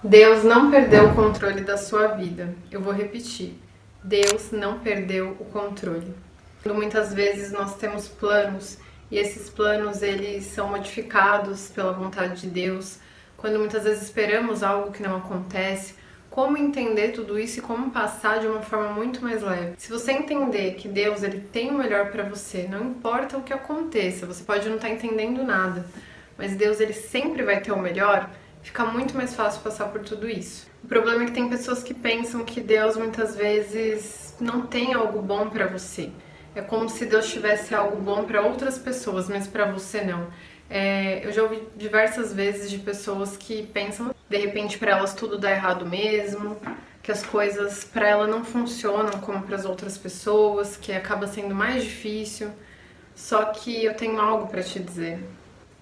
Deus não perdeu o controle da sua vida. Eu vou repetir. Deus não perdeu o controle. Muitas vezes nós temos planos e esses planos eles são modificados pela vontade de Deus. Quando muitas vezes esperamos algo que não acontece, como entender tudo isso e como passar de uma forma muito mais leve? Se você entender que Deus ele tem o melhor para você, não importa o que aconteça, você pode não estar entendendo nada, mas Deus ele sempre vai ter o melhor. Fica muito mais fácil passar por tudo isso. O problema é que tem pessoas que pensam que Deus muitas vezes não tem algo bom para você. É como se Deus tivesse algo bom para outras pessoas, mas para você não. Eu já ouvi diversas vezes de pessoas que pensam, de repente para elas tudo dá errado mesmo, que as coisas para ela não funcionam como para as outras pessoas, que acaba sendo mais difícil. Só que eu tenho algo para te dizer.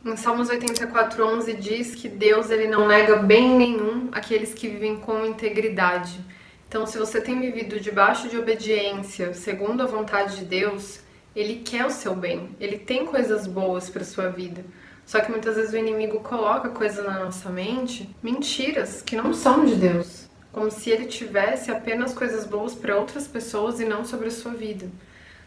Em Salmos 84:11 diz que Deus ele não nega bem nenhum àqueles que vivem com integridade. Então, se você tem vivido debaixo de obediência, segundo a vontade de Deus, Ele quer o seu bem. Ele tem coisas boas para sua vida. Só que muitas vezes o inimigo coloca coisas na nossa mente, mentiras que não são de Deus, como se Ele tivesse apenas coisas boas para outras pessoas e não sobre a sua vida.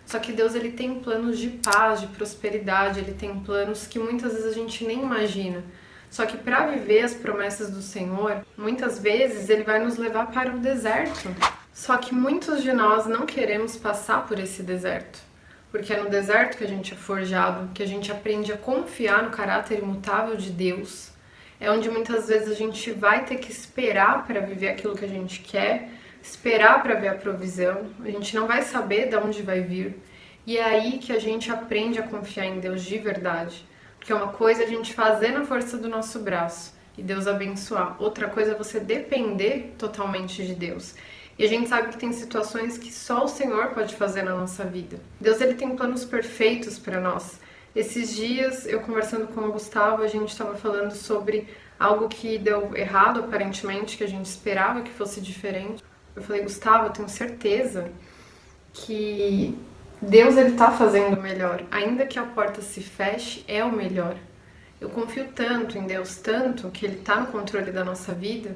Só que Deus ele tem planos de paz, de prosperidade, ele tem planos que muitas vezes a gente nem imagina. Só que para viver as promessas do Senhor, muitas vezes ele vai nos levar para o deserto. Só que muitos de nós não queremos passar por esse deserto. Porque é no deserto que a gente é forjado, que a gente aprende a confiar no caráter imutável de Deus. É onde muitas vezes a gente vai ter que esperar para viver aquilo que a gente quer, esperar para ver a provisão, a gente não vai saber de onde vai vir. E é aí que a gente aprende a confiar em Deus de verdade. Porque uma coisa é a gente fazer na força do nosso braço e Deus abençoar. Outra coisa é você depender totalmente de Deus. E a gente sabe que tem situações que só o Senhor pode fazer na nossa vida. Deus ele tem planos perfeitos para nós. Esses dias, eu conversando com o Gustavo, a gente estava falando sobre algo que deu errado aparentemente, que a gente esperava que fosse diferente. Eu falei, Gustavo, eu tenho certeza que Deus ele tá fazendo o melhor. Ainda que a porta se feche, é o melhor. Eu confio tanto em Deus, tanto que Ele tá no controle da nossa vida,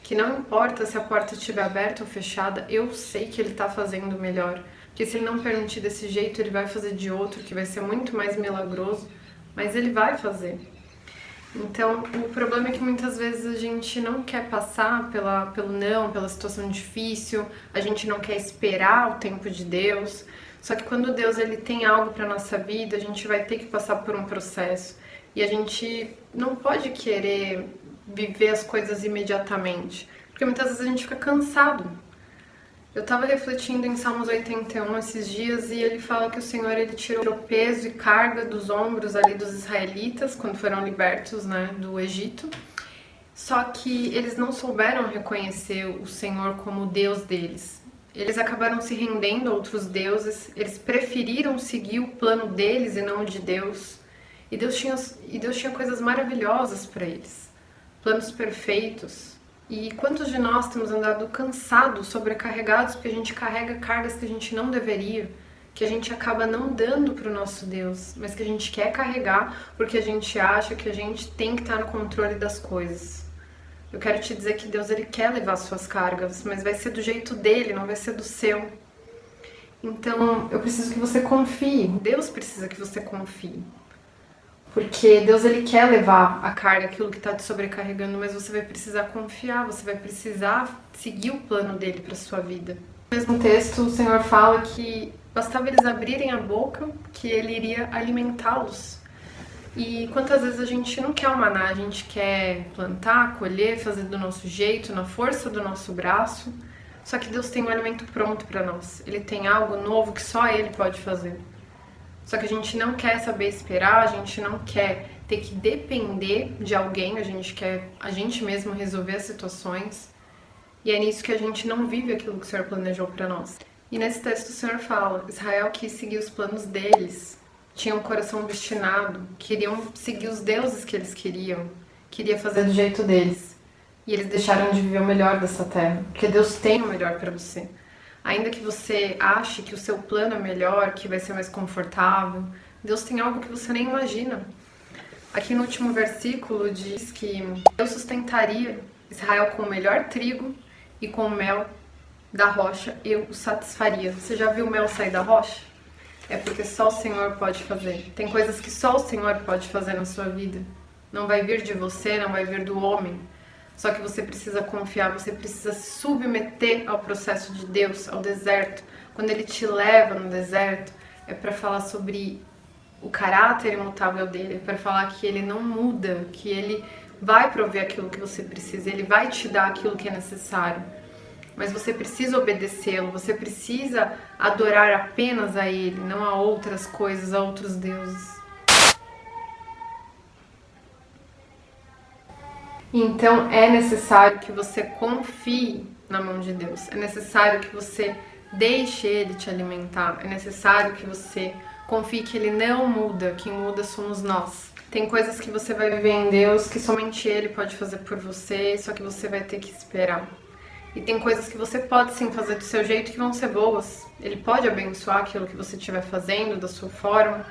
que não importa se a porta estiver aberta ou fechada, eu sei que Ele tá fazendo o melhor. Porque se Ele não permitir desse jeito, Ele vai fazer de outro, que vai ser muito mais milagroso, mas Ele vai fazer. Então, o problema é que muitas vezes a gente não quer passar pelo não, pela situação difícil, a gente não quer esperar o tempo de Deus. Só que quando Deus ele tem algo para nossa vida, a gente vai ter que passar por um processo. E a gente não pode querer viver as coisas imediatamente, porque muitas vezes a gente fica cansado. Eu estava refletindo em Salmos 81 esses dias e ele fala que o Senhor ele tirou peso e carga dos ombros ali dos israelitas quando foram libertos, né, do Egito. Só que eles não souberam reconhecer o Senhor como o Deus deles. Eles acabaram se rendendo a outros deuses, eles preferiram seguir o plano deles e não o de Deus. E Deus tinha coisas maravilhosas para eles, planos perfeitos. E quantos de nós temos andado cansados, sobrecarregados, porque a gente carrega cargas que a gente não deveria, que a gente acaba não dando para o nosso Deus, mas que a gente quer carregar porque a gente acha que a gente tem que estar no controle das coisas. Eu quero te dizer que Deus ele quer levar suas cargas, mas vai ser do jeito dele, não vai ser do seu. Então, eu preciso que você confie. Deus precisa que você confie. Porque Deus ele quer levar a carga, aquilo que está te sobrecarregando, mas você vai precisar confiar, você vai precisar seguir o plano dele para sua vida. No mesmo texto, o Senhor fala que bastava eles abrirem a boca, que ele iria alimentá-los. E quantas vezes a gente não quer o maná, a gente quer plantar, colher, fazer do nosso jeito, na força do nosso braço. Só que Deus tem um alimento pronto para nós. Ele tem algo novo que só Ele pode fazer. Só que a gente não quer saber esperar, a gente não quer ter que depender de alguém, a gente quer a gente mesmo resolver as situações. E é nisso que a gente não vive aquilo que o Senhor planejou para nós. E nesse texto o Senhor fala, Israel quis seguir os planos deles, tinham um coração obstinado, queriam seguir os deuses que eles queriam, queria fazer do jeito deles. E eles deixaram de viver o melhor dessa terra, porque Deus tem o melhor para você. Ainda que você ache que o seu plano é melhor, que vai ser mais confortável, Deus tem algo que você nem imagina. Aqui no último versículo diz que Deus sustentaria Israel com o melhor trigo e com o mel da rocha eu o satisfaria. Você já viu o mel sair da rocha? É porque só o Senhor pode fazer. Tem coisas que só o Senhor pode fazer na sua vida. Não vai vir de você, não vai vir do homem. Só que você precisa confiar, você precisa se submeter ao processo de Deus, ao deserto. Quando Ele te leva no deserto, é para falar sobre o caráter imutável dele, é para falar que Ele não muda, que Ele vai prover aquilo que você precisa, Ele vai te dar aquilo que é necessário. Mas você precisa obedecê-lo, você precisa adorar apenas a Ele, não a outras coisas, a outros deuses. Então é necessário que você confie na mão de Deus, é necessário que você deixe Ele te alimentar, é necessário que você confie que Ele não muda, quem muda somos nós. Tem coisas que você vai viver em Deus que somente Ele pode fazer por você, só que você vai ter que esperar. E tem coisas que você pode sim fazer do seu jeito que vão ser boas. Ele pode abençoar aquilo que você estiver fazendo, da sua forma.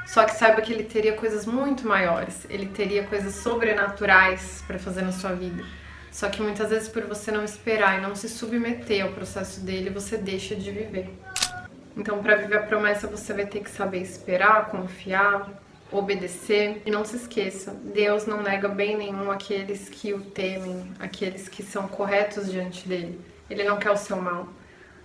Só que saiba que Ele teria coisas muito maiores. Ele teria coisas sobrenaturais para fazer na sua vida. Só que muitas vezes por você não esperar e não se submeter ao processo dele, você deixa de viver. Então, para viver a promessa, você vai ter que saber esperar, confiar, obedecer. E não se esqueça, Deus não nega bem nenhum àqueles que o temem, àqueles que são corretos diante dele. Ele não quer o seu mal.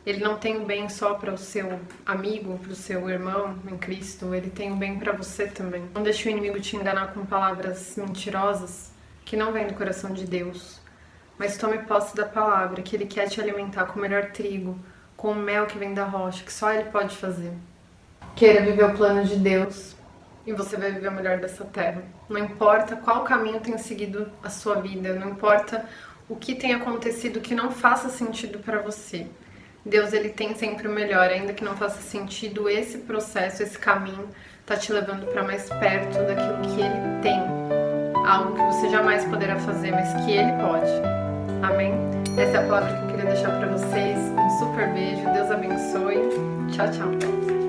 Ele não tem o bem só para o seu amigo, para o seu irmão em Cristo. Ele tem o bem para você também. Não deixe o inimigo te enganar com palavras mentirosas que não vêm do coração de Deus. Mas tome posse da palavra, que Ele quer te alimentar com o melhor trigo, com o mel que vem da rocha, que só Ele pode fazer. Queira viver o plano de Deus e você vai viver o melhor dessa terra. Não importa qual caminho tem seguido a sua vida, não importa o que tem acontecido que não faça sentido para você. Deus, Ele tem sempre o melhor, ainda que não faça sentido, esse processo, esse caminho tá te levando para mais perto daquilo que Ele tem. Algo que você jamais poderá fazer, mas que Ele pode. Amém? Essa é a palavra que eu queria deixar para vocês. Um super beijo, Deus abençoe. Tchau, tchau.